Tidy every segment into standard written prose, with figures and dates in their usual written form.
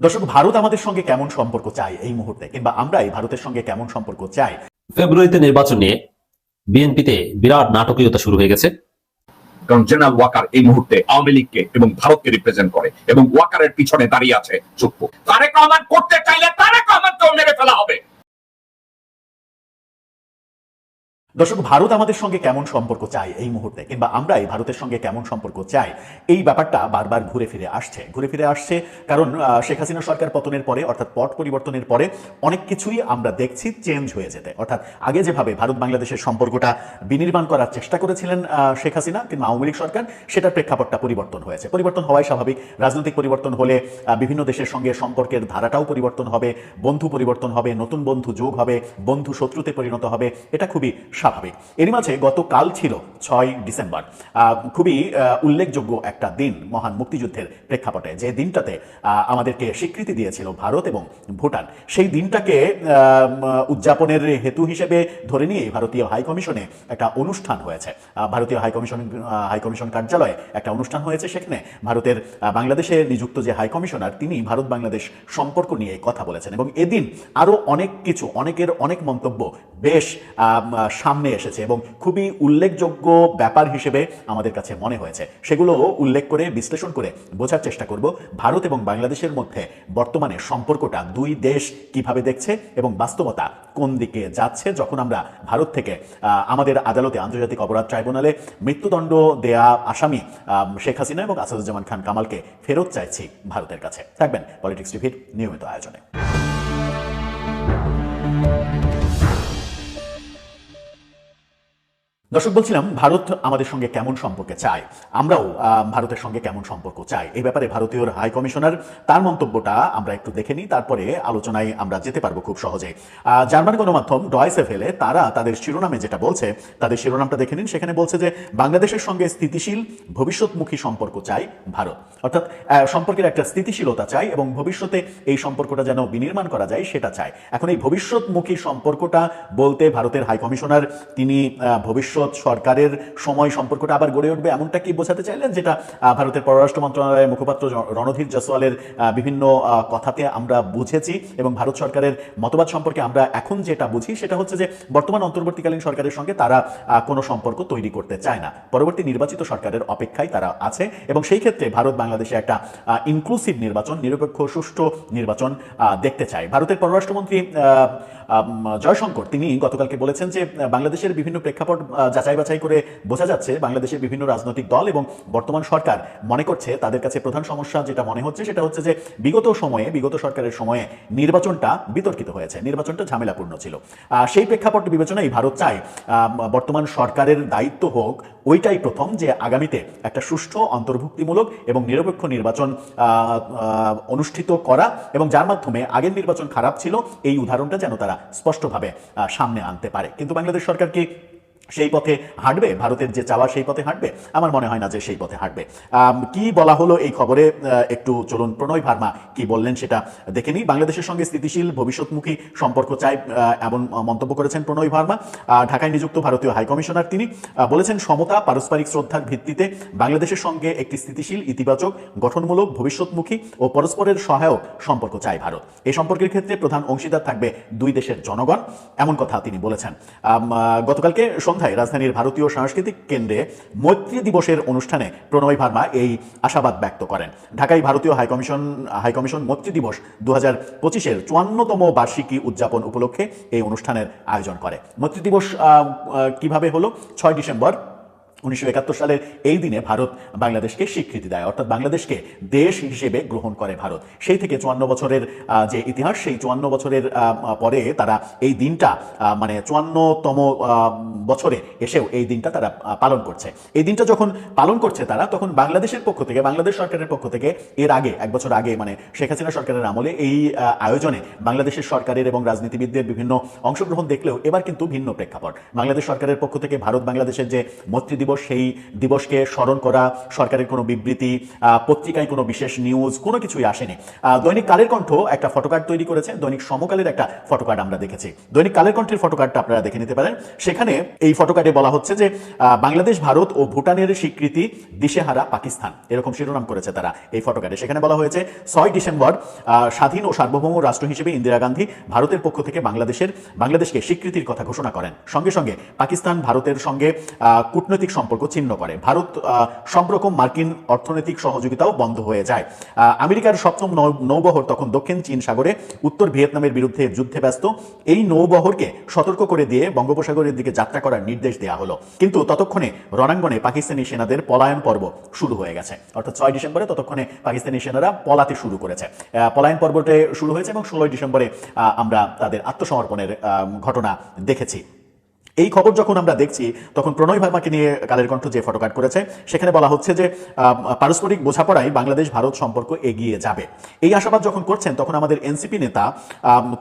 দর্শক, ভারত আমাদের সঙ্গে কেমন সম্পর্ক চায় এই মুহূর্তে, কিংবা আমরা এই ভারতের সঙ্গে কেমন সম্পর্ক চাই? ফেব্রুয়ারিতে নির্বাচন নিয়ে বিএনপিতে বিরাট নাটকীয়তা শুরু হয়ে গেছে। কারণ জেনারেল ওয়াকার এই মুহূর্তে আওয়ামী লীগকে এবং ভারতকে রিপ্রেজেন্ট করে এবং ওয়াকারের পিছনে দাঁড়িয়ে আছে চুপ্পু। তারেক রহমান করতে চাইলে তারেক রহমানকেও মেরে ফেলা হবে। দর্শক, ভারত আমাদের সঙ্গে কেমন সম্পর্ক চায় এই মুহূর্তে, কিংবা আমরা এই ভারতের সঙ্গে কেমন সম্পর্ক চাই, এই ব্যাপারটা বারবার ঘুরে ফিরে আসছে। কারণ শেখ হাসিনা সরকার পতনের পরে, অর্থাৎ পট পরিবর্তনের পরে অনেক কিছুই আমরা দেখছি চেঞ্জ হয়ে যেতে। অর্থাৎ আগে যেভাবে ভারত বাংলাদেশের সম্পর্কটা বিনির্মাণ করার চেষ্টা করেছিলেন শেখ হাসিনা কিংবা আওয়ামী লীগ সরকার, সেটার প্রেক্ষাপটটা পরিবর্তন হয়েছে। পরিবর্তন হওয়াই স্বাভাবিক। রাজনৈতিক পরিবর্তন হলে বিভিন্ন দেশের সঙ্গে সম্পর্কের ধারাটাও পরিবর্তন হবে, বন্ধু পরিবর্তন হবে, নতুন বন্ধু যোগ হবে, বন্ধু শত্রুতে পরিণত হবে, এটা খুবই স্বাভাবিক। এর মাঝে গতকাল ছিল 6 ডিসেম্বর, খুবই উল্লেখযোগ্য একটা দিন মহান মুক্তিযুদ্ধের প্রেক্ষাপটে, যে দিনটাতে আমাদেরকে স্বীকৃতি দিয়েছিল ভারত এবং ভুটান। সেই দিনটাকে উদযাপনের হেতু হিসেবে ধরে নিয়ে ভারতীয় হাইকমিশনে একটা অনুষ্ঠান হয়েছে। ভারতীয় হাইকমিশন কার্যালয়ে একটা অনুষ্ঠান হয়েছে। সেখানে ভারতের বাংলাদেশে নিযুক্ত যে হাইকমিশনার, তিনি ভারত বাংলাদেশ সম্পর্ক নিয়ে কথা বলেছেন এবং এদিন আরো অনেক কিছু, অনেকের অনেক মন্তব্য বেশ সামনে এসেছে এবং খুবই উল্লেখযোগ্য ব্যাপার হিসেবে আমাদের কাছে মনে হয়েছে। সেগুলো উল্লেখ করে বিশ্লেষণ করে বোঝার চেষ্টা করব ভারত এবং বাংলাদেশের মধ্যে বর্তমানে সম্পর্কটা দুই দেশ কিভাবে দেখছে এবং বাস্তবতা কোন দিকে যাচ্ছে, যখন আমরা ভারত থেকে আমাদের আদালতে, আন্তর্জাতিক অপরাধ ট্রাইব্যুনালে মৃত্যুদণ্ড দেয়া আসামি শেখ হাসিনা এবং আসাদুজ্জামান খান কামালকে ফেরত চাইছি ভারতের কাছে। থাকবেন পলিটিক্স টিভির নিয়মিত আয়োজনে। দর্শক, বলছিলাম ভারত আমাদের সঙ্গে কেমন সম্পর্কে চায়, আমরাও ভারতের সঙ্গে কেমন সম্পর্ক চাই। এই ব্যাপারে ভারতীয় হাই কমিশনার তার মন্তব্যটা আমরা একটু দেখে নিই, তারপরে আলোচনায় আমরা যেতে পারবো খুব সহজে। জার্মান গণমাধ্যম ডয়েচে ভেলে তারা তাদের শিরোনামে যেটা বলছে, তাদের শিরোনামটা দেখে নিন। সেখানে বলছে যে বাংলাদেশের সঙ্গে স্থিতিশীল ভবিষ্যৎমুখী সম্পর্ক চাই ভারত। অর্থাৎ সম্পর্কের একটা স্থিতিশীলতা চাই এবং ভবিষ্যতে এই সম্পর্কটা যেন বিনির্মাণ করা যায় সেটা চাই। এখন এই ভবিষ্যৎমুখী সম্পর্কটা বলতে ভারতের হাই কমিশনার তিনি ভবিষ্যৎ সরকারের সময় সম্পর্কটা আবার গড়ে উঠবে এমনটা কি বোঝাতে চাইলেন, যেটা ভারতের পররাষ্ট্র মন্ত্রণালয়ের মুখপাত্র রণধীর জয়সওয়ালের বিভিন্ন কথাতে আমরা বুঝেছি। এবং ভারত সরকারের মতবাদ সম্পর্কে আমরা এখন যেটা বুঝি সেটা হচ্ছে যে বর্তমান অন্তর্বর্তীকালীন সরকারের সঙ্গে তারা কোনো সম্পর্ক তৈরি করতে চায় না, পরবর্তী নির্বাচিত সরকারের অপেক্ষায় তারা আছে। এবং সেই ক্ষেত্রে ভারত বাংলাদেশে একটা ইনক্লুসিভ নির্বাচন, নিরপেক্ষ সুষ্ঠু নির্বাচন দেখতে চায়। ভারতের পররাষ্ট্রমন্ত্রী জয়শঙ্কর তিনি গতকালকে বলেছেন যে বাংলাদেশের বিভিন্ন প্রেক্ষাপট যাচাই বাছাই করে বোঝা যাচ্ছে বাংলাদেশের বিভিন্ন রাজনৈতিক দল এবং বর্তমান সরকার মনে করছে তাদের কাছে প্রধান সমস্যা যেটা মনে হচ্ছে সেটা হচ্ছে যে বিগত সরকারের সময়ে নির্বাচনটা বিতর্কিত হয়েছে, নির্বাচনটা ঝামেলাপূর্ণ ছিল। সেই প্রেক্ষাপট বিবেচনায় ভারত চায় বর্তমান সরকারের দায়িত্ব হোক ওইটাই প্রথম, যে আগামীতে একটা সুষ্ঠু, অন্তর্ভুক্তিমূলক এবং নিরপেক্ষ নির্বাচন অনুষ্ঠিত করা, এবং যার মাধ্যমে আগের নির্বাচন খারাপ ছিল এই উদাহরণটা যেন তারা স্পষ্টভাবে সামনে আনতে পারে। কিন্তু বাংলাদেশ সরকার কি সেই পথে হাঁটবে? ভারতের যে চাওয়া সেই পথে হাঁটবে? আমার মনে হয় না যে সেই পথে হাঁটবে। কি বলা হলো এই খবরে, একটু চলুন প্রণয় ভার্মা কি বললেন সেটা দেখে নিই। বাংলাদেশের সঙ্গে স্থিতিশীল ভবিষ্যৎমুখী সম্পর্ক চাই এমন মন্তব্য করেছেন প্রণয় ভার্মা। ঢাকায় নিযুক্ত ভারতীয় হাইকমিশনার তিনি বলেছেন, সমতা, পারস্পরিক শ্রদ্ধার ভিত্তিতে বাংলাদেশের সঙ্গে একটি স্থিতিশীল, ইতিবাচক, গঠনমূলক, ভবিষ্যৎমুখী ও পরস্পরের সহায়ক সম্পর্ক চাই ভারত। এই সম্পর্কের ক্ষেত্রে প্রধান অংশীদার থাকবে দুই দেশের জনগণ, এমন কথা তিনি বলেছেন। গতকালকে সন্ধ্যায় রাজধানীর ভারতীয় সাংস্কৃতিক কেন্দ্রে মৈত্রী দিবসের অনুষ্ঠানে প্রণয় ভার্মা এই আশাবাদ ব্যক্ত করেন। ঢাকায় ভারতীয় হাইকমিশন মৈত্রী দিবস 2025-এর 54তম বার্ষিকী উদযাপন উপলক্ষে এই অনুষ্ঠানের আয়োজন করে। মৈত্রী দিবস কিভাবে হলো? 6 ডিসেম্বর 1971 সালের এই দিনে ভারত বাংলাদেশকে স্বীকৃতি দেয়, অর্থাৎ বাংলাদেশকে দেশ হিসেবে গ্রহণ করে ভারত। সেই থেকে 54 বছরের যে ইতিহাস, সেই 54 বছরের পরে তারা এই দিনটা, মানে 54তম বছরে এসেও এই দিনটা তারা পালন করছে। এই দিনটা যখন পালন করছে তারা, তখন বাংলাদেশের পক্ষ থেকে, বাংলাদেশ সরকারের পক্ষ থেকে এর আগে, 1 বছর আগে, মানে শেখ হাসিনা সরকারের আমলে এই আয়োজনে বাংলাদেশের সরকারের এবং রাজনীতিবিদদের বিভিন্ন অংশগ্রহণ দেখলেও এবার কিন্তু ভিন্ন প্রেক্ষাপট। বাংলাদেশ সরকারের পক্ষ থেকে ভারত বাংলাদেশের যে মৈত্রী দিবস, সেই দিবসকে স্মরণ করা, সরকারের কোনো বিবৃতি, পত্রিকায় কোনো বিশেষ নিউজ, কোনো কিছুই আসেনি। দৈনিক কালের কণ্ঠ একটা ফটোকার্ড তৈরি করেছে, দৈনিক সমকালের একটা ফটোকার্ড আমরা দেখেছি। দৈনিক কালের কণ্ঠের ফটোকার্ডটা আপনারা দেখে নিতে পারেন। সেখানে এই ফটোকার্ডে বলা হচ্ছে যে বাংলাদেশ, ভারত ও ভুটানের স্বীকৃতি, দিশেহারা পাকিস্তান, এরকম শিরোনাম করেছে তারা এই ফটোকার্ডে। সেখানে বলা হয়েছে 6 ডিসেম্বর স্বাধীন ও সার্বভৌম রাষ্ট্র হিসেবে ইন্দিরা গান্ধী ভারতের পক্ষ থেকে বাংলাদেশকে স্বীকৃতির কথা ঘোষণা করেন। সঙ্গে সঙ্গে পাকিস্তান ভারতের সঙ্গে কূটনৈতিক সম্পর্ক ছিন্ন করে। ভারত সব রকম মার্কিন অর্থনৈতিক সহযোগিতাও বন্ধ হয়ে যায়। আমেরিকার 7ম নৌবহর তখন দক্ষিণ চীন সাগরে উত্তর ভিয়েতনামের বিরুদ্ধে যুদ্ধে ব্যস্ত। এই নৌবহরকে সতর্ক করে দিয়ে বঙ্গোপসাগরের দিকে যাত্রা করার নির্দেশ দেওয়া হলো, কিন্তু ততক্ষণে রণাঙ্গনে পাকিস্তানি সেনাদের পলায়ন পর্ব শুরু হয়ে গেছে। অর্থাৎ 6 ডিসেম্বরে ততক্ষণে পাকিস্তানি সেনারা পলাতে শুরু করেছে। পলায়ন পর্বটি শুরু হয়েছে এবং 16 ডিসেম্বরে আমরা তাদের আত্মসমর্পণের ঘটনা দেখেছি। এই খবর যখন আমরা দেখছি তখন প্রণয় ভার্মাকে নিয়ে কালের কণ্ঠ যে ফটোকার্ড করেছে সেখানে বলা হচ্ছে যে পারস্পরিক বোঝাপড়ায় বাংলাদেশ ভারত সম্পর্ক এগিয়ে যাবে। এই আশাবাদ যখন করছেন তখন আমাদের এনসিপি নেতা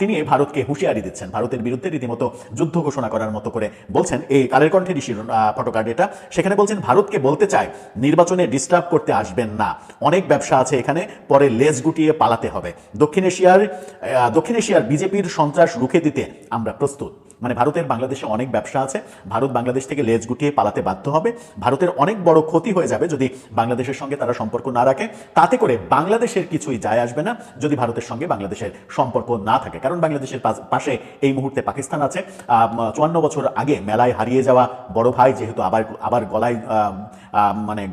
তিনি ভারতকে হুঁশিয়ারি দিচ্ছেন, ভারতের বিরুদ্ধে রীতিমতো যুদ্ধ ঘোষণা করার মতো করে বলছেন। এই কালের কণ্ঠের ফটোকার্ড এটা, সেখানে বলছেন ভারতকে বলতে চায় নির্বাচনে ডিস্টার্ব করতে আসবেন না, অনেক ব্যবসা আছে এখানে, পরে লেজ গুটিয়ে পালাতে হবে। দক্ষিণ এশিয়ার বিজেপির সন্ত্রাস রুখে দিতে আমরা প্রস্তুত। মানে ভারতের বাংলাদেশে অনেক ব্যবসা আছে, ভারত বাংলাদেশ থেকে লেজ গুটিয়ে পালাতে বাধ্য হবে। ভারতের অনেক বড় ক্ষতি হয়ে যাবে যদি বাংলাদেশের সঙ্গে তারা সম্পর্ক না রাখে। তাতে করে বাংলাদেশের কিছুই যায় আসবে না যদি ভারতের সঙ্গে বাংলাদেশের সম্পর্ক না থাকে, কারণ বাংলাদেশের পাশে এই মুহূর্তে পাকিস্তান আছে। 54 বছর আগে মেলায় হারিয়ে যাওয়া বড় ভাই যেহেতু আবার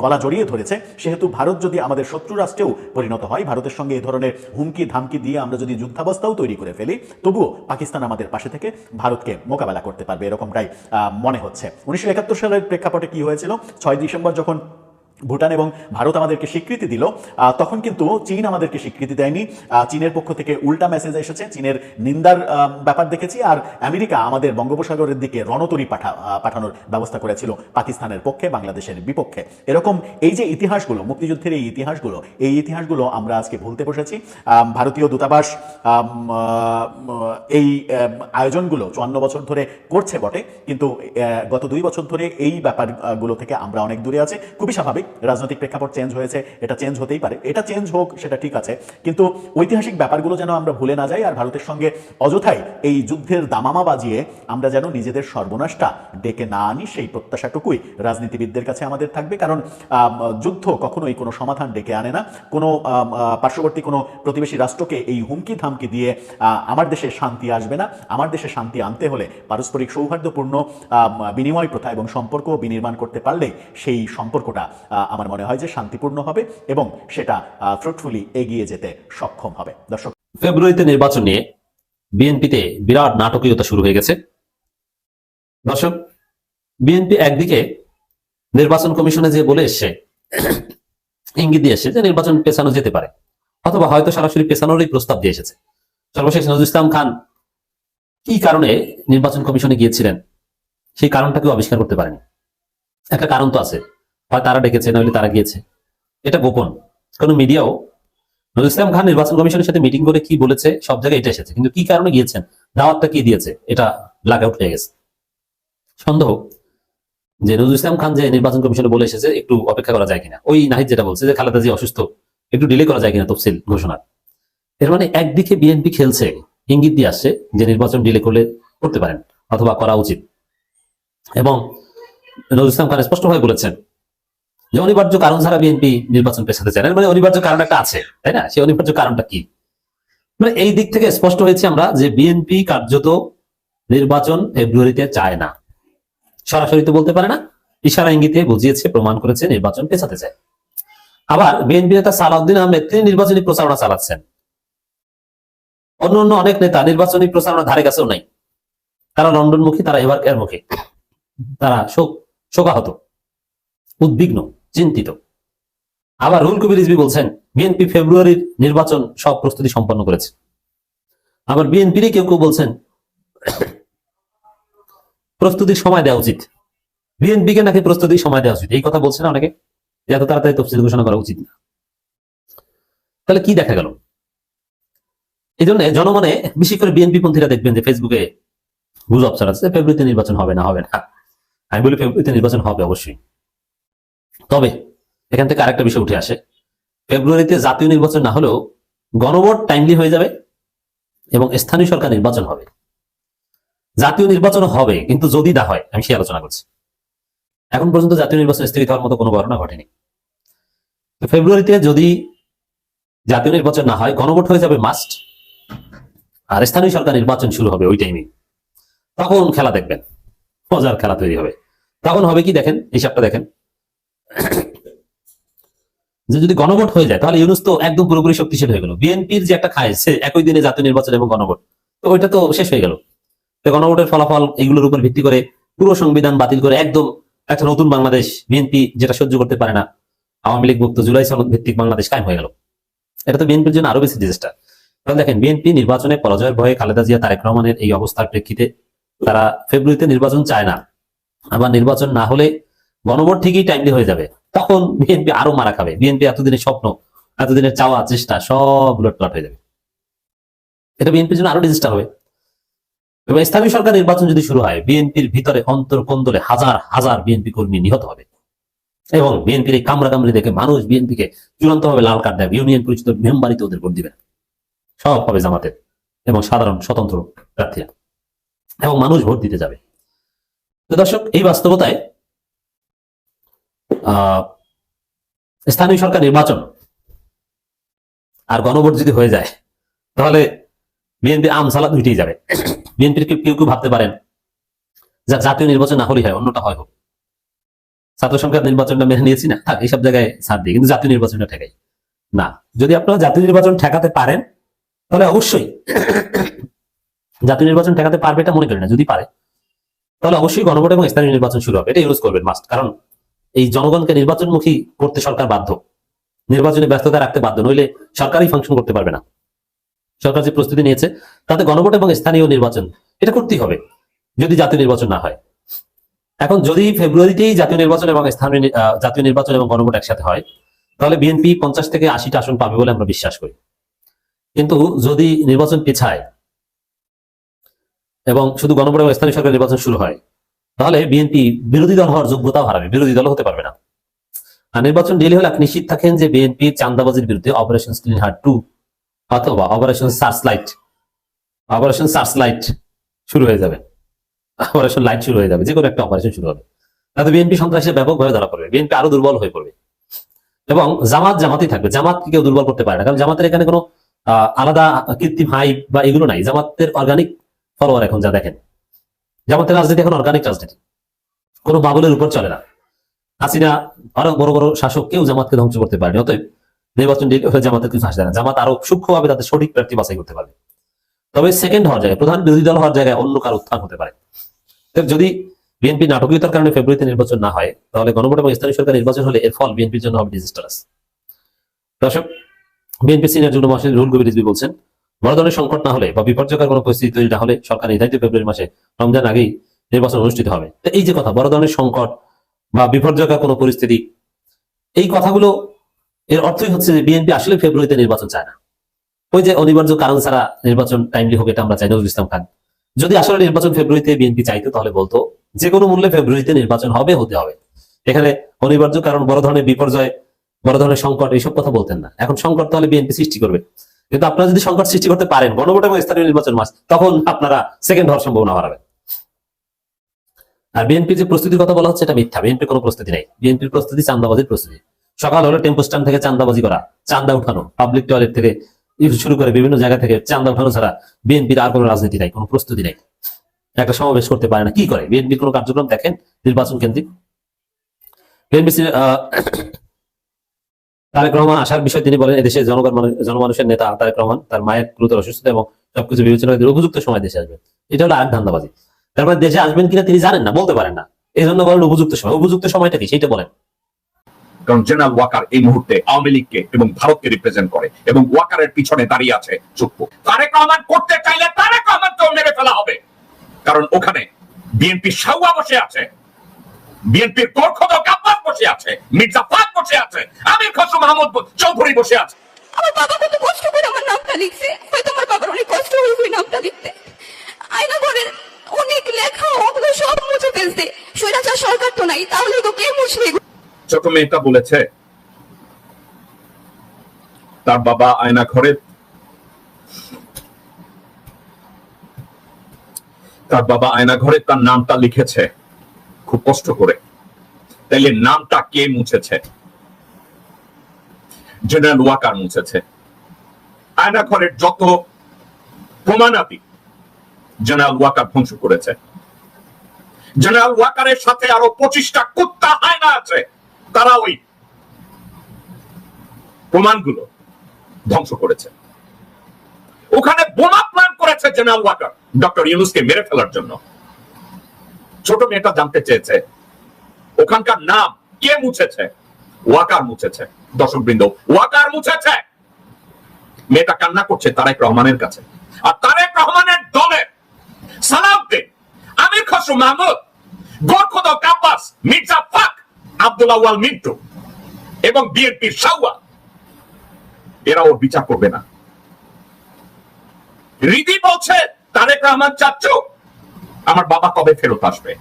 গলা জড়িয়ে ধরেছে, সেহেতু ভারত যদি আমাদের শত্রু রাষ্ট্রেও পরিণত হয়, ভারতের সঙ্গে এই ধরনের হুমকি ধামকি দিয়ে আমরা যদি যুদ্ধাবস্থাও তৈরি করে ফেলি, তবুও পাকিস্তান আমাদের পাশে থেকে ভারতকে মোকাবেলা করতে পারবে, এরকমটাই মনে হচ্ছে। 1971 সালের প্রেক্ষাপটে কি হয়েছিল, 6 ডিসেম্বর যখন ভুটান এবং ভারত আমাদেরকে স্বীকৃতি দিল, তখন কিন্তু চীন আমাদেরকে স্বীকৃতি দেয়নি। চীনের পক্ষ থেকে উল্টা মেসেজ এসেছে, চীনের নিন্দার ব্যাপার দেখেছি। আর আমেরিকা আমাদের বঙ্গোপসাগরের দিকে রণতরী পাঠানোর ব্যবস্থা করেছিল পাকিস্তানের পক্ষে, বাংলাদেশের বিপক্ষে। এরকম এই যে ইতিহাসগুলো, মুক্তিযুদ্ধের এই ইতিহাসগুলো আমরা আজকে ভুলতে বসেছি। ভারতীয় দূতাবাস এই আয়োজনগুলো 54 বছর ধরে করছে বটে, কিন্তু গত 2 বছর ধরে এই ব্যাপারগুলো থেকে আমরা অনেক দূরে আছি। খুবই স্বাভাবিক, রাজনৈতিক প্রেক্ষাপট চেঞ্জ হয়েছে, এটা চেঞ্জ হতেই পারে, এটা চেঞ্জ হোক, সেটা ঠিক আছে, কিন্তু ঐতিহাসিক ব্যাপারগুলো যেন আমরা ভুলে না যাই। আর ভারতের সঙ্গে অযথাই এই যুদ্ধের দামামা বাজিয়ে আমরা যেন নিজেদের সর্বনাশটা ডেকে না আনি, সেই প্রত্যাশাটুকুই রাজনীতিবিদদের কাছে আমাদের থাকবে। কারণ যুদ্ধ কখনোই কোনো সমাধান ডেকে আনে না। কোনো পার্শ্ববর্তী কোনো প্রতিবেশী রাষ্ট্রকে এই হুমকি ধামকি দিয়ে আমার দেশে শান্তি আসবে না। আমার দেশে শান্তি আনতে হলে পারস্পরিক সৌহার্দ্যপূর্ণ বিনিময় প্রথা এবং সম্পর্ক বিনির্মাণ করতে পারলে সেই সম্পর্কটা আমার মনে হয় যে শান্তিপূর্ণ হবে এবং সেটা ফ্রুটফুলি এগিয়ে যেতে সক্ষম হবে। দর্শক, ফেব্রুয়ারিতে নির্বাচন নিয়ে বিএনপিতে বিরাট নাটকীয়তা শুরু হয়ে গেছে। দর্শক, বিএনপি একদিকে নির্বাচন কমিশনে যে বলে এসছে, ইঙ্গিত দিয়ে এসছে যে নির্বাচন পেছানো যেতে পারে, অথবা হয়তো সরাসরি পেছানোরই প্রস্তাব দিয়ে এসেছে। সর্বশেষ নজরুল ইসলাম খান কি কারণে নির্বাচন কমিশনে গিয়েছিলেন সেই কারণটাকেও আবিষ্কার করতে পারেনি। একটা কারণ তো আছে, হয় তারা ডেকেছে, নইলে তারা গিয়েছে, এটা গোপন। কোন মিডিয়াও নজরুল ইসলাম খান নির্বাচন কমিশনের সাথে মিটিং করে কি বলেছে সব জায়গায় এটা এসেছে, কিন্তু কি কারণে গিয়েছেন, দাওয়াতটা কি দিয়েছে, এটা ব্ল্যাক আউট হয়ে গেছে। সন্দেহ যে নজরুল ইসলাম খান যে নির্বাচন কমিশনে বলে এসেছে একটু অপেক্ষা করা যায় কিনা, ওই নাহিদ যেটা বলছে যে খালেদা জিয়া অসুস্থ, একটু ডিলে করা যায় কিনা তফসিল ঘোষণার। এর মানে একদিকে বিএনপি খেলছে, ইঙ্গিত দিয়ে আসছে যে নির্বাচন ডিলে করতে পারেন অথবা করা উচিত, এবং নজরুল ইসলাম খান স্পষ্টভাবে বলেছেন যে অনিবার্য কারণ ছাড়া বিএনপি নির্বাচন পেছাতে চায় না। মানে অনিবার্য কারণ একটা আছে, তাই না? সেই অনিবার্য কারণটা কি? মানে এই দিক থেকে স্পষ্ট হয়েছে আমরা যে বিএনপি কার্যত নির্বাচন ফেব্রুয়ারিতে চায় না। সরাসরি তো বলতে পারে না, ইশারা ইঙ্গিতে বুঝিয়েছে, প্রমাণ করেছে নির্বাচন পেছাতে চায়। আবার বিএনপি নেতা সালাউদ্দিন আহমেদ তিনি নির্বাচনী প্রচারণা চালাচ্ছেন, অন্য অনেক নেতা নির্বাচনী প্রচারণা ধারে কাছেও নাই। তারা লন্ডনমুখী, তারা এবার এর মুখে, তারা শোকাহত, উদ্বিগ্ন, চিন্তিত। আবার রুহুল কবির রিজভী বলছেন বিএনপি ফেব্রুয়ারির নির্বাচন সব প্রস্তুতি সম্পন্ন করেছে। আবার বিএনপিরই কেউ কেউ বলছেন প্রস্তুতির সময় দেওয়া উচিত, বিএনপিকে নাকি প্রস্তুতির সময় দেওয়া উচিত। এই কথা বলছে না অনেকে, এত তাড়াতাড়ি তফসিল ঘোষণা করা উচিত না। তাহলে কি দেখা গেল? এই জন্য জনমনে বিশেষ করে বিএনপি পন্থীরা দেখবেন যে ফেসবুকে গুজব ছড়াচ্ছে ফেব্রুয়ারিতে নির্বাচন হবে না। আমি বলি ফেব্রুয়ারিতে নির্বাচন হবে অবশ্যই, তবে এখান থেকে আরেকটা বিষয় উঠে আসে, ফেব্রুয়ারিতে জাতীয় নির্বাচন না হলেও গণভোট টাইমলি হয়ে যাবে এবং স্থানীয় সরকার নির্বাচন হবে। জাতীয় নির্বাচন হবে, কিন্তু যদি না হয়, আমি সেই আলোচনা করছি। এখন পর্যন্ত জাতীয় নির্বাচন স্থগিত হওয়ার মতো কোনো ঘটনা ঘটেনি। তো ফেব্রুয়ারিতে যদি জাতীয় নির্বাচন না হয়, গণভোট হয়ে যাবে মাস্ট, আর স্থানীয় সরকার নির্বাচন শুরু হবে ওই টাইমে। তখন খেলা দেখবেন, মজার খেলা তৈরি হবে। তখন হবে কি দেখেন, হিসাবটা দেখেন, যে যদি গণভোট হয়ে যায় তাহলে ইউনূস তো একদম পুরোপুরি শক্তিশালী হয়ে গেল। বিএনপির যে একটা খায় সে একই দিনে জাতীয় নির্বাচন এবং গণভোট, তো ওইটা তো শেষ হয়ে গেল। তো গণভোটের ফলাফল এগুলোর উপর ভিত্তি করে পুরো সংবিধান বাতিল করে একদম একটা নতুন বাংলাদেশ, বিএনপি যেটা সহ্য করতে পারে না, আওয়ামী লীগ মুক্ত জুলাই সনদ ভিত্তিক বাংলাদেশ কায়েম হয়ে গেল। এটা তো বিএনপির জন্য আরো বেশি ডিজাস্টার। কারণ দেখেন, বিএনপি নির্বাচনে পরাজয়ের ভয়ে খালেদা জিয়া, তারেক রহমানের এই অবস্থার প্রেক্ষিতে তারা ফেব্রুয়ারিতে নির্বাচন চায় না। আবার নির্বাচন না হলে গণভোট ঠিকই টাইমলি হয়ে যাবে, তখন বিএনপি আরো মারা খাবে। বিএনপি এতদিনের স্বপ্ন, এতদিনের চাওয়া চেষ্টা সব লটপাট হয়ে যাবে। এটা বিএনপির জন্য আরো ডিজাস্টার হবে। এবং স্থানীয় সরকার নির্বাচন যদি শুরু হয়, বিএনপির ভিতরে অন্তর কোন্দলে হাজার হাজার বিএনপি কর্মী নিহত হবে এবং বিএনপির এই কামড়াকামড়ি দেখে মানুষ বিএনপিকে চূড়ান্তভাবে লাল কার্ড দেবে। ইউনিয়ন পরিচিত মেম্বারিতে ওদের ভোট দিবে, সব হবে জামাতের এবং সাধারণ স্বতন্ত্র প্রার্থীরা, এবং মানুষ ভোট দিতে যাবে। তো দর্শক, এই বাস্তবতায় স্থানীয় সরকার নির্বাচন আর গণভোট যদি হয়ে যায়, তাহলে বিএনপি আম সালাদ দুইটাই যাবে। বিএনপির কেউ কেউ ভাবতে পারেন যা জাতীয় নির্বাচন না হলেই হয়, অন্যটা হয় হোক, ছাত্র সংসদ নির্বাচনটা মেনে নিয়েছি না, থাক এইসব জায়গায় ছাড় দিই, কিন্তু জাতীয় নির্বাচনটা ঠেকাই না। যদি আপনারা জাতীয় নির্বাচন ঠেকাতে পারেন, তাহলে অবশ্যই জাতীয় নির্বাচন ঠেকাতে পারবে এটা মনে করি না। যদি পারে, তাহলে অবশ্যই গণভোট এবং স্থানীয় নির্বাচন শুরু হবে। এটা ইউজ করবেন মাস্ট। কারণ এই জনগণকে নির্বাচনমুখী করতে সরকার বাধ্য, নির্বাচনে ব্যস্ততা রাখতে বাধ্য, নইলে সরকারই ফাংশন করতে পারবে না। সরকার যে প্রস্তুতি নিয়েছে তাতে গণভোট এবং স্থানীয় নির্বাচন এটা করতেই হবে যদি জাতীয় নির্বাচন না হয়। এখন যদি ফেব্রুয়ারিতেই জাতীয় নির্বাচন এবং জাতীয় নির্বাচন এবং গণভোট একসাথে হয়, তাহলে বিএনপি 50 থেকে 80টা আসন পাবে বলে আমরা বিশ্বাস করি। কিন্তু যদি নির্বাচন পিছায় এবং শুধু গণভোট এবং স্থানীয় সরকার নির্বাচন শুরু হয়, তাহলে বিএনপি বিরোধী দল হওয়ার যোগ্যতাও হারাবে, বিরোধী দল হতে পারবে না। আর নির্বাচন ডিলে হলে আপনি নিশ্চিত থাকেন যে বিএনপি চাঁদাবাজির বিরুদ্ধে অপারেশন ক্লিন হার্ট 2 অথবা অপারেশন সার্চলাইট শুরু হয়ে যাবে, অপারেশন লাইট শুরু হয়ে যাবে, যে কোনো একটা অপারেশন শুরু হবে। তাতে বিএনপি সন্ত্রাসে ব্যাপকভাবে ধরা পড়বে, বিএনপি আরো দুর্বল হয়ে পড়বে এবং জামাতই থাকবে। জামাতকে কেউ দুর্বল করতে পারে না, কারণ জামাতের এখানে কোনো আলাদা কৃত্রিম হাইপ বা এগুলো নাই। জামাতের অর্গানিক ফলোয়ার এখন যা দেখেন, জামাতের রাজনীতি এখন অর্গানিক রাজনীতি, কোনো বাবুলের উপর চলে না। হাসিনা আরো বড় বড় শাসক কেউ জামাতকে ধ্বংস করতে পারেনি। অতএব নির্বাচন জামাতের কিছু আসে না। জামাত আরো সূক্ষ্মভাবে তাদের সঠিক প্রার্থী বাছাই করতে পারবে। তবে সেকেন্ড হওয়ার জায়গায়, প্রধান বিরোধী দল হওয়ার জায়গায় অন্য কারো উত্থান হতে পারে। যদি বিএনপি নাটকীয়তার কারণে ফেব্রুয়ারিতে নির্বাচন না হয়, তাহলে গণভোট এবং স্থানীয় সরকার নির্বাচন হলে এর ফল বিএনপির জন্য হবে ডিজাস্টারাস। দর্শক, বিএনপি সিনিয়র যুগ্ম মহাসচিব রুহুল কবির রিজভী বলছেন, বড় ধরনের সংকট না হলে বা বিপর্যয়কর কোনো পরিস্থিতি তৈরি না হলে সরকার নির্ধারিত ফেব্রুয়ারি মাসে রমজান আগেই নির্বাচন অনুষ্ঠিত হবে। তো এই যে কথা, বড় ধরনের সংকট বা বিপর্যয়কর কোনো পরিস্থিতি, এই কথাগুলো এর অর্থই হচ্ছে যে বিএনপি আসলে ফেব্রুয়ারিতে নির্বাচন চায় না। ওই যে অনিবার্য কারণ ছাড়া নির্বাচন টাইমলি হোক, এটা আমরা চাই। নজরুল ইসলাম খান যদি আসলে নির্বাচন ফেব্রুয়ারিতে বিএনপি চাইতো, তাহলে বলতো যে কোনো মূল্যে ফেব্রুয়ারিতে নির্বাচন হতে হবে। এখানে অনিবার্য কারণ, বড় ধরনের বিপর্যয়, বড় ধরনের সংকট, এইসব কথা বলতেন না। এখন সংকট তাহলে বিএনপি সৃষ্টি করবে, কিন্তু আপনারা যদি সংকট সৃষ্টি করতে পারেন গণভোট এবং স্থানীয় নির্বাচন মাস, তখন আপনারা সেকেন্ড হওয়ার সম্ভাবনা বাড়াবেন। আর বিএনপির যে প্রস্তুতির কথা বলা হচ্ছে, এটা মিথ্যা। বিএনপির কোনো প্রস্তুতি নেই। বিএনপির প্রস্তুতি চাঁদাবাজির প্রস্তুতি। সকাল হলে টেম্পো স্ট্যান্ড থেকে চাঁদাবাজি করা, চাঁদা উঠানো, পাবলিক টয়লেট থেকে শুরু করে বিভিন্ন জায়গা থেকে চাঁদা উঠানো ছাড়া বিএনপির আর কোনো রাজনীতি নাই, কোনো প্রস্তুতি নাই। একটা সমাবেশ করতে পারে না, কি করে? বিএনপির কোনো কার্যক্রম দেখেন নির্বাচন কেন্দ্রিক? বিএনপি তারেক রহমান আসার বিষয়ে তিনি বলেন, এদেশে জনমানুষের নেতা তারেক রহমান তার মায়ের গুরুতর অসুস্থতা এবং সবকিছু বিবেচনা করে উপযুক্ত সময় দেশে আসবেন। এটা হলো আরেক ধান্দাবাজি। তারপরে দেশে আসবেন কিনা তিনি জানেন না, বলতে পারেন না, এই জন্য বলেন উপযুক্ত সময়। উপযুক্ত সময়টা কি সেইটা বলেন। কারণ জেনারেল ওয়াকার এই মুহূর্তে আওয়ামী লীগকে এবং ভারতকে রিপ্রেজেন্ট করে এবং ওয়াকারের পিছনে দাঁড়িয়ে আছে চুপ্পু। তারেক রহমান করতে চাইলে তারেক রহমানকেও মেরে ফেলা হবে, কারণ ওখানে বিএনপি সাউয়া বসে আছে, বিএনপির গোরখদক আব্বাস বসে আছে, মির্জা ফাক বসে আছে, আমির খসরু মাহমুদ চৌধুরী বসে আছে। আমার বাবা কত কষ্ট করে আমার নামটা লিখছে, হয়তো আমার বাবার অনেক কষ্ট হয়েছে নামটা লিখতে। আয়না ঘরের অনেক লেখা ওগুলো সব মুছে ফেলছে। স্বৈরাচার সরকার তো নাই, তাহলে তো কে মুছবে? ছোট মেয়েটা বলেছে তার বাবা আয়না ঘরে তার নামটা লিখেছে খুব কষ্ট করে। তাইলে নামটা কে মুছেছে? জেনারেল ওয়াকার মুছেছে। আয়না ঘরের যত প্রমাণাদি জেনারেল ওয়াকার ধ্বংস করেছে। জেনারেল ওয়াকারের সাথে আরো 25টা কুত্তা হায়না আছে, তারা ওই প্রমাণগুলো ধ্বংস করেছে। ওখানে বোমা প্ল্যান করেছে জেনারেল ওয়াকার ডক্টর ইউনূসকে মেরে ফেলার জন্য। ছোট মেয়েটা জানতে চেয়েছে ওখানকার নাম কে মুছেছে? ওয়াকার মুছেছে। দর্শকবৃন্দ, ওয়াকার মুছেছে। মেয়েটা কান্না করছে তারেক রহমানের কাছে। আর তারেক রহমানের দলে সালাউদ্দিন, আমির খসরু মাহমুদ, গোরখোদক আব্বাস, মির্জা ফাক, আব্দুল আউয়াল মিন্টু এবং বিএনপির শাওয়া, এরা ওর বিচার করবে না। রিদি বলছে তারেক রহমান চাচ্চু আমার বাবা কবে ফেরত আসবে?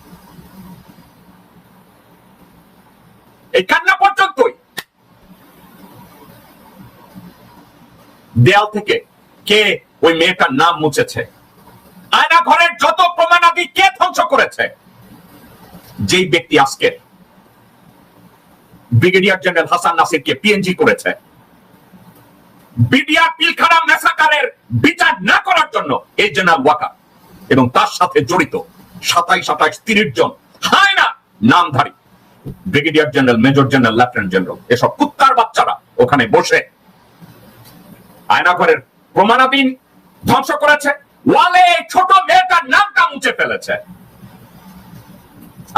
এই কান্না পর্যন্তই। দেয়াল থেকে কে ওই মেয়েটার নাম মুছেছে? আয়না ঘরের যত প্রমাণাদি কে ধ্বংস করেছে? যেই ব্যক্তি আজকে ব্রিগেডিয়ার জেনারেল হাসান নাসিরকে পিএনজি করেছে, বিডিআর পিলখানা ম্যাসাকারের বিচার না করার জন্য এই জেনারেল ওয়াকার এবং তার সাথে জড়িত 27-28-30 জন হায়না নামধারী brigadier general, major general, lieutenant general, এসব কুত্তার বাচ্চারা ওখানে বসে আয়নাঘরের প্রমাণাদি ধ্বংস করেছে। ওয়ালে ছোট মেয়েটার নামটা মুছে ফেলেছে।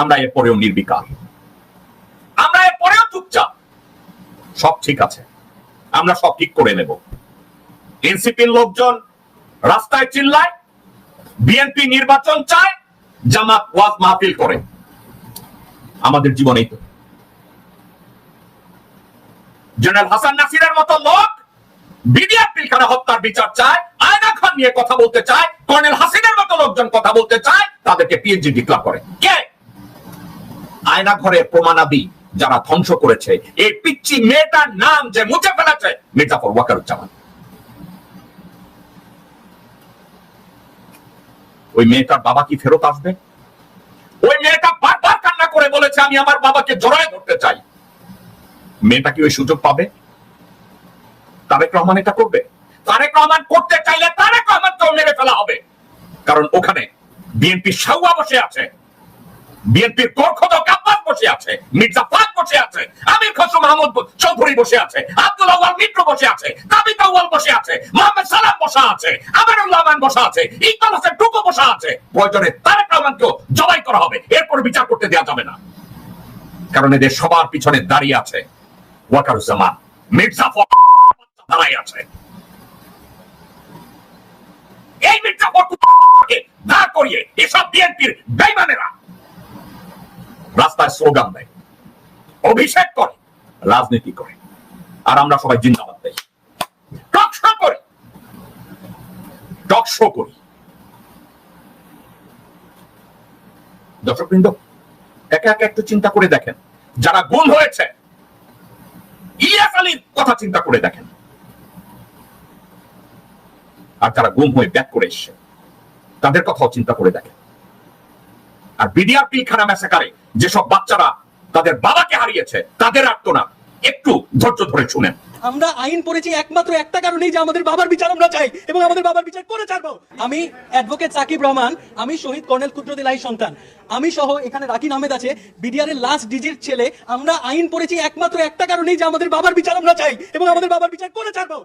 আমরা এরপরেও নির্বিকার, আমরা এরপরেও চুপচাপ। সব ঠিক আছে, আমরা সব ঠিক করে নেব। এনসিপির লোকজন রাস্তায় চিল্লায়, বিএনপি নির্বাচন চায়, জামাত ওয়াজ মাহফিল করে। আমাদের জীবনেই তো জেনারেল হাসান নাসিরের মতো লোক বিডিআর পিলখানা হত্যার বিচার চায়, আয়না খান নিয়ে কথা বলতে চায়, কর্নেল হাসিনের মতো লোকজন কথা বলতে চায়, তাদেরকে পিএনজি ডিক্লেয়ার করে কে? আয়না ঘরের প্রমাণাদি যারা ধ্বংস করেছে, এই পিচ্চি মেয়েটার নাম যে মুছে ফেলেছে, মির্জাফর ওয়াকারুজ্জামান। ওই মেয়েটার বাবা কি ফেরত আসবে? ওই মেয়েটা বারবার কান্না করে বলেছে আমি আমার বাবাকে জড়ায় ধরতে চাই। মেয়েটা কি ওই সুযোগ পাবে? তারেক রহমান এটা করবে? তারেক রহমান করতে চাইলে তারেক রহমানকেও মেরে ফেলা হবে। কারণ ওখানে বিএনপির শাওয়া বসে আছে, বিএনপির গোরখোদক আব্বাস বসে আছে, মির্জা ফাক বসে আছে, আমির খসরু মাহমুদ চৌধুরী বসে আছে, আব্দুল আউয়াল মিন্টু বসে আছে, কাবিত আউয়াল বসে আছে, মোহাম্মদ সালাম বসা আছে, আমানুল্লাহ আমান বসা আছে, ইকবাল হোসেন টুকু বসা আছে। প্রয়োজনে তারেক রহমানকেও জবাই করা হবে, এরপর বিচার করতে দেওয়া যাবে না। কারণ এদের সবার পিছনে দাঁড়িয়ে আছে ওয়াকারুজ্জামান, মির্জা ফখর দাঁড়াই আছে। এই মির্জা ফখরকে দাঁড় করিয়ে এসব বিএনপির বেঈমানেরা রাস্তায় স্লোগান দেয়, অভিষেক করে, রাজনীতি করে, আর আমরা সবাই জিন্দাবাদ দেই, টকশো করি, টকশো করি। দর্শকবৃন্দ, একে একে একটু চিন্তা করে দেখেন, যারা গুম হয়েছে, ইলিয়াস আলীর কথা চিন্তা করে দেখেন, আর যারা গুম হয়ে ব্যাক করে এসছে তাদের কথাও চিন্তা করে দেখেন। আর বিডিআর পিলখানা ম্যাসাকারে যেসব বাচ্চারা তাদের বাবাকে হারিয়েছে, তাদের আর্তনাদ একটু ধৈর্য ধরে শুনেন। আমরা আইন পড়েছি একমাত্র একটা কারণেই, যে আমাদের বাবার বিচার আমরা চাই এবং আমাদের বাবার বিচার করে ছাড়বো। আমি অ্যাডভোকেট সাকিব রহমান, আমি শহীদ কর্নেল কুদরতুল্লাহর সন্তান, আমি সহ এখানে রাকিন আহমেদ আছে, বিডিআর এর লাস্ট ডিজির ছেলে। আমরা আইন পড়েছি একমাত্র একটা কারণেই, যে আমাদের বাবার বিচার আমরা চাই এবং আমাদের বাবার বিচার করে ছাড়বো।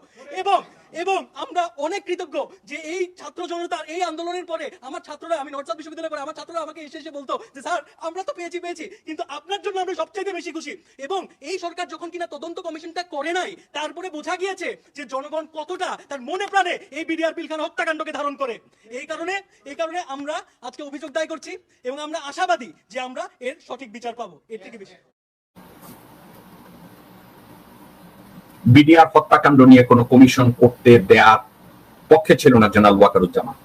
এবং আমরা অনেক কৃতজ্ঞ যে এই ছাত্র জনতার এই আন্দোলনের পরে আমার ছাত্ররা, আমি নর্থ সাউথ বিশ্ববিদ্যালয়ে পড়ে, আমার ছাত্ররা আমাকে এসে বলতো যে স্যার আমরা তো পেয়েছি, কিন্তু আপনার জন্য আমরা সবচেয়ে বেশি খুশি। এবং এই সরকার যখন কিনা তদন্ত কমিশনটা করে নাই, তারপরে বোঝা গিয়েছে যে জনগণ কতটা তার মনে প্রাণে এই বিডিআর পিলখানা হত্যাকাণ্ডকে ধারণ করে। এই কারণে আমরা আজকে অভিযোগ দায় করছি এবং আমরা আশাবাদী যে আমরা এর সঠিক বিচার পাবো। এর থেকে বেশি বিডিআর হত্যাকাণ্ড নিয়ে কোনো কমিশন করতে দেওয়ার পক্ষে ছিল না জেনারেল ওয়াকারুজ্জামান।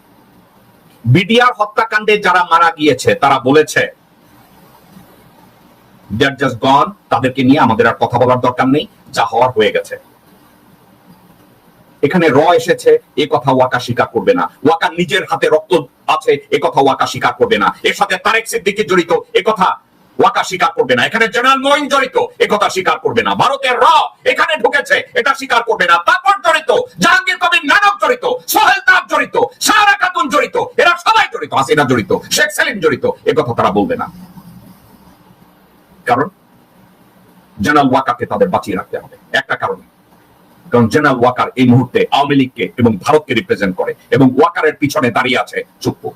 বিডিআর হত্যাকাণ্ডে যারা মারা গিয়েছে তারা বলেছে দে আর জাস্ট গন। তাদেরকে নিয়ে আমাদের আর কথা বলার দরকার নেই, যা হওয়ার হয়ে গেছে। এখানে র এসেছে, এ কথা ওয়াকা স্বীকার করবে না। ওয়াকার নিজের হাতে রক্ত আছে, এ কথা ওয়াকা স্বীকার করবে না। এর সাথে তারেক সিদ্দিকী জড়িত, এ কথা ওয়াকা স্বীকার করবে না। এখানে জেনারেল মঈন জড়িত, এ কথা স্বীকার করবে না। ভারতের র এখানে ঢুকেছে, এটা স্বীকার করবে না। তারপর জড়িত, জাহাঙ্গীর কবির নানক জড়িত, সোহেল তাজ জড়িত, সাহারা খাতুন জড়িত, এরা সবাই জড়িত, হাসিনা জড়িত, শেখ সেলিম জড়িত, এ কথা তারা বলবে না। কারণ জেনারেল ওয়াকারকে তাদের বাঁচিয়ে রাখতে হবে, একটা কারণে। কারণ জেনারেল ওয়াকার এই মুহূর্তে আওয়ামী লীগকে এবং ভারতকে রিপ্রেজেন্ট করে এবং ওয়াকারের পিছনে দাঁড়িয়ে আছে চুপ্পু।